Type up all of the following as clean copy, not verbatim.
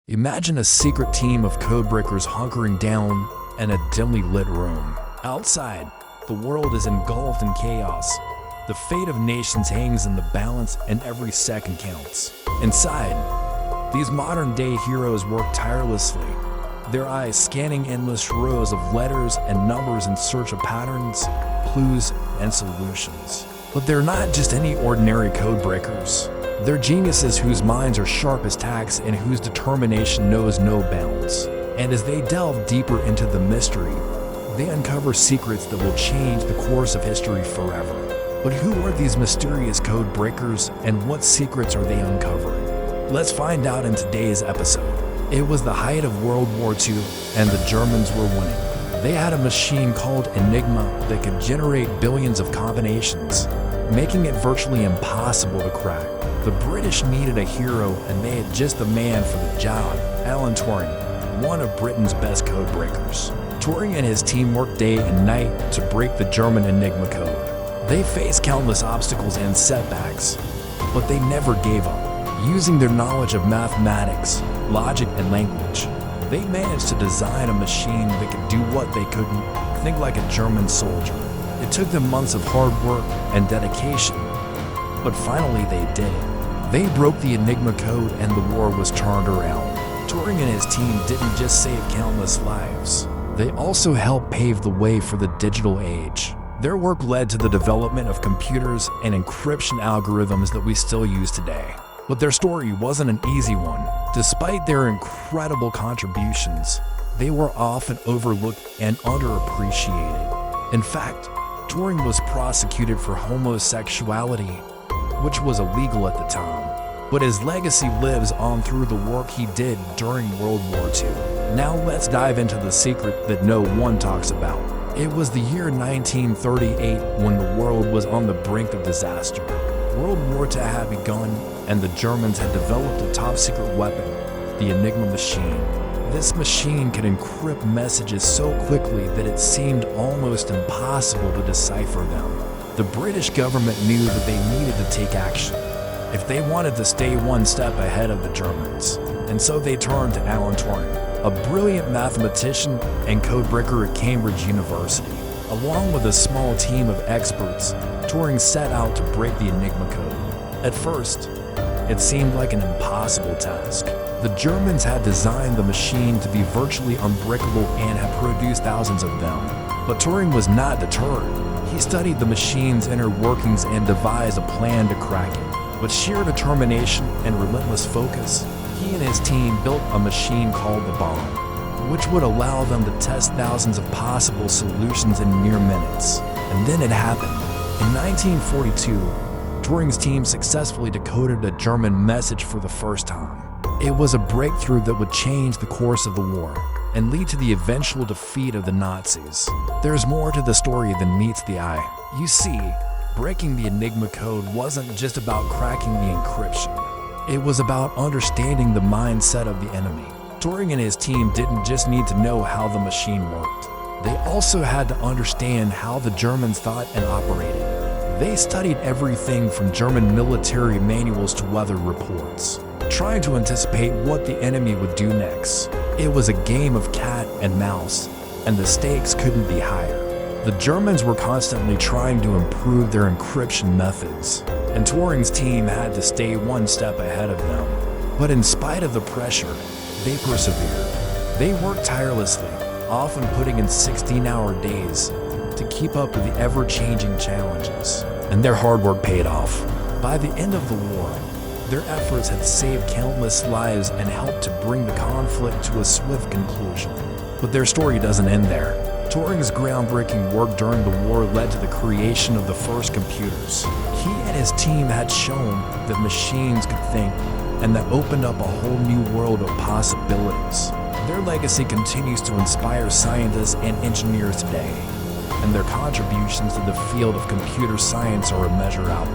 Imagine a secret team of codebreakers hunkering down in a dimly lit room. Outside, the world is engulfed in chaos. The fate of nations hangs in the balance and every second counts. Inside, these modern-day heroes work tirelessly, their eyes scanning endless rows of letters and numbers in search of patterns, clues, and solutions. But they're not just any ordinary codebreakers. They're geniuses whose minds are sharp as tacks and whose determination knows no bounds. And as they delve deeper into the mystery, they uncover secrets that will change the course of history forever. But who are these mysterious code breakers and what secrets are they uncovering? Let's find out in today's episode. It was the height of World War II and the Germans were winning. They had a machine called Enigma that could generate billions of combinations, making it virtually impossible to crack. The British needed a hero and they had just the man for the job, Alan Turing, one of Britain's best code breakers. Turing and his team worked day and night to break the German Enigma code. They faced countless obstacles and setbacks, but they never gave up. Using their knowledge of mathematics, logic, and language, they managed to design a machine that could do what they couldn't, think like a German soldier. It took them months of hard work and dedication, but finally they did it. They broke the Enigma code and the war was turned around. Turing and his team didn't just save countless lives, they also helped pave the way for the digital age. Their work led to the development of computers and encryption algorithms that we still use today. But their story wasn't an easy one. Despite their incredible contributions, they were often overlooked and underappreciated. In fact, Turing was prosecuted for homosexuality, which was illegal at the time. But his legacy lives on through the work he did during World War II. Now let's dive into the secret that no one talks about. It was the year 1938 when the world was on the brink of disaster. World War II had begun and the Germans had developed a top-secret weapon, the Enigma machine. This machine could encrypt messages so quickly that it seemed almost impossible to decipher them. The British government knew that they needed to take action if they wanted to stay one step ahead of the Germans. And so they turned to Alan Turing, a brilliant mathematician and codebreaker at Cambridge University. Along with a small team of experts, Turing set out to break the Enigma code. At first, it seemed like an impossible task. The Germans had designed the machine to be virtually unbreakable and had produced thousands of them. But Turing was not deterred. He studied the machine's inner workings and devised a plan to crack it. With sheer determination and relentless focus, he and his team built a machine called the bomb, which would allow them to test thousands of possible solutions in mere minutes. And then it happened. In 1942, Turing's team successfully decoded a German message for the first time. It was a breakthrough that would change the course of the war and lead to the eventual defeat of the Nazis. There's more to the story than meets the eye. You see, breaking the Enigma code wasn't just about cracking the encryption. It was about understanding the mindset of the enemy. Turing and his team didn't just need to know how the machine worked. They also had to understand how the Germans thought and operated. They studied everything from German military manuals to weather reports, trying to anticipate what the enemy would do next. It was a game of cat and mouse, and the stakes couldn't be higher. The Germans were constantly trying to improve their encryption methods, and Turing's team had to stay one step ahead of them. But in spite of the pressure, they persevered. They worked tirelessly, often putting in 16-hour days to keep up with the ever-changing challenges, and their hard work paid off. By the end of the war, their efforts had saved countless lives and helped to bring the conflict to a swift conclusion. But their story doesn't end there. Turing's groundbreaking work during the war led to the creation of the first computers. He and his team had shown that machines could think, and that opened up a whole new world of possibilities. Their legacy continues to inspire scientists and engineers today, and their contributions to the field of computer science are immeasurable.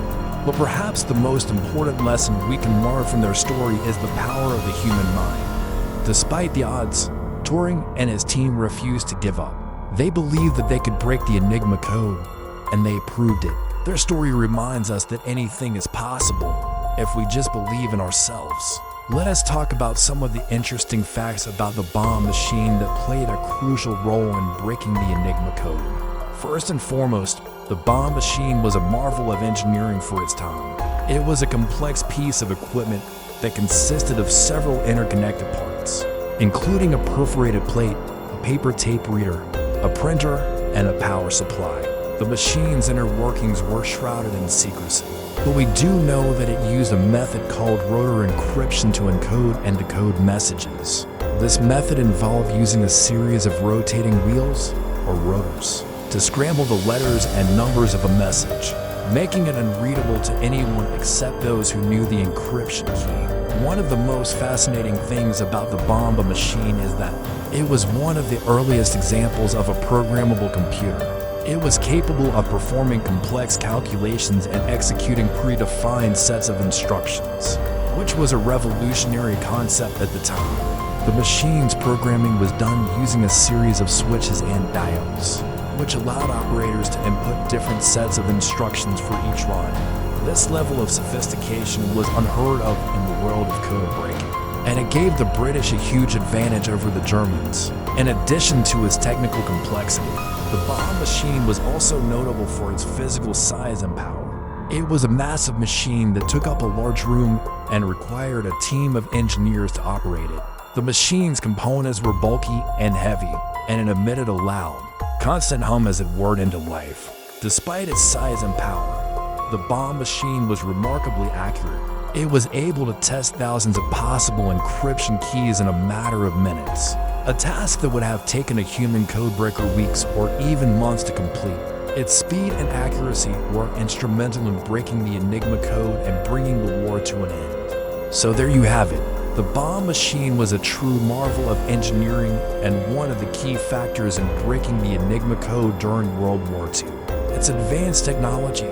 But perhaps the most important lesson we can learn from their story is the power of the human mind. Despite the odds, Turing and his team refused to give up. They believed that they could break the Enigma code, and they proved it. Their story reminds us that anything is possible if we just believe in ourselves. let us talk about some of the interesting facts about the bomb machine that played a crucial role in breaking the Enigma code. First and foremost, the bomb machine was a marvel of engineering for its time. It was a complex piece of equipment that consisted of several interconnected parts, including a perforated plate, a paper tape reader, a printer, and a power supply. The machine's inner workings were shrouded in secrecy, but we do know that it used a method called rotor encryption to encode and decode messages. This method involved using a series of rotating wheels, or rotors, to scramble the letters and numbers of a message, making it unreadable to anyone except those who knew the encryption key. One of the most fascinating things about the bomb machine is that it was one of the earliest examples of a programmable computer. It was capable of performing complex calculations and executing predefined sets of instructions, which was a revolutionary concept at the time. The machine's programming was done using a series of switches and dials, which allowed operators to input different sets of instructions for each run. This level of sophistication was unheard of in the world of code breaking, and it gave the British a huge advantage over the Germans. In addition to its technical complexity, the bomb machine was also notable for its physical size and power. It was a massive machine that took up a large room and required a team of engineers to operate it. The machine's components were bulky and heavy, and it emitted a loud, constant hum as it whirred into life. Despite its size and power, the bomb machine was remarkably accurate. It was able to test thousands of possible encryption keys in a matter of minutes, a task that would have taken a human codebreaker weeks or even months to complete. Its speed and accuracy were instrumental in breaking the Enigma code and bringing the war to an end. So there you have it. The bomb machine was a true marvel of engineering and one of the key factors in breaking the Enigma code during World War II. Its advanced technology,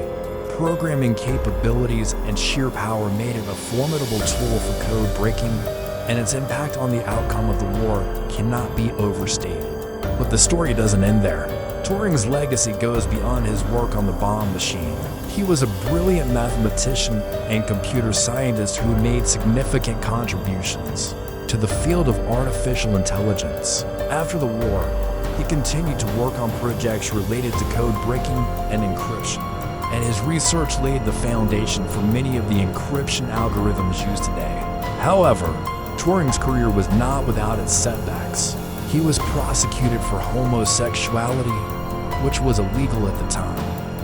programming capabilities, and sheer power made it a formidable tool for code breaking, and its impact on the outcome of the war cannot be overstated. But the story doesn't end there. Turing's legacy goes beyond his work on the bomb machine. He was a brilliant mathematician and computer scientist who made significant contributions to the field of artificial intelligence. After the war, he continued to work on projects related to code breaking and encryption, and his research laid the foundation for many of the encryption algorithms used today. However, Turing's career was not without its setbacks. He was prosecuted for homosexuality, which was illegal at the time,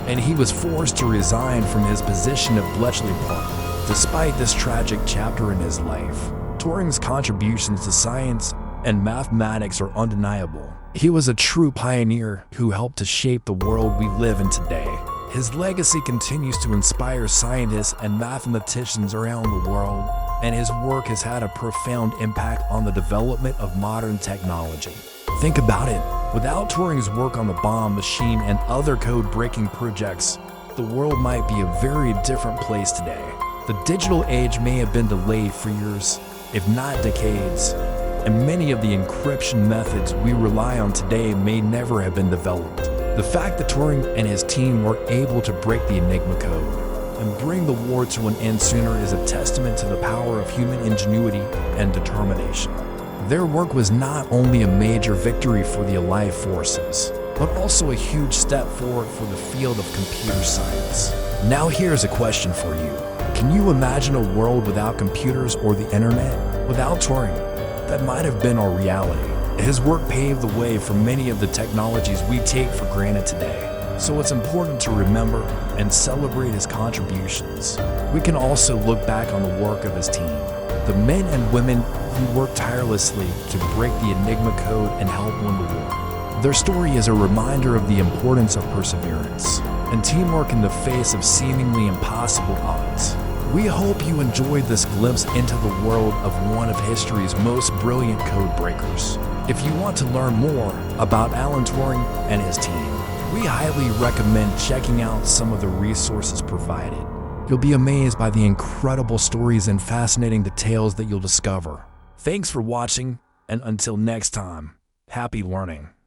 and he was forced to resign from his position at Bletchley Park. Despite this tragic chapter in his life, Turing's contributions to science and mathematics are undeniable. He was a true pioneer who helped to shape the world we live in today. His legacy continues to inspire scientists and mathematicians around the world, and his work has had a profound impact on the development of modern technology. Think about it. Without Turing's work on the bomb machine and other code-breaking projects, the world might be a very different place today. The digital age may have been delayed for years, if not decades, and many of the encryption methods we rely on today may never have been developed. The fact that Turing and his team were able to break the Enigma code and bring the war to an end sooner is a testament to the power of human ingenuity and determination. Their work was not only a major victory for the Allied forces, but also a huge step forward for the field of computer science. Now here's a question for you. Can you imagine a world without computers or the internet? Without Turing, that might have been our reality. His work paved the way for many of the technologies we take for granted today. So it's important to remember and celebrate his contributions. We can also look back on the work of his team, the men and women who worked tirelessly to break the Enigma code and help win the war. Their story is a reminder of the importance of perseverance and teamwork in the face of seemingly impossible odds. We hope you enjoyed this glimpse into the world of one of history's most brilliant code breakers. If you want to learn more about Alan Turing and his team, we highly recommend checking out some of the resources provided. You'll be amazed by the incredible stories and fascinating details that you'll discover. Thanks for watching, and until next time, happy learning.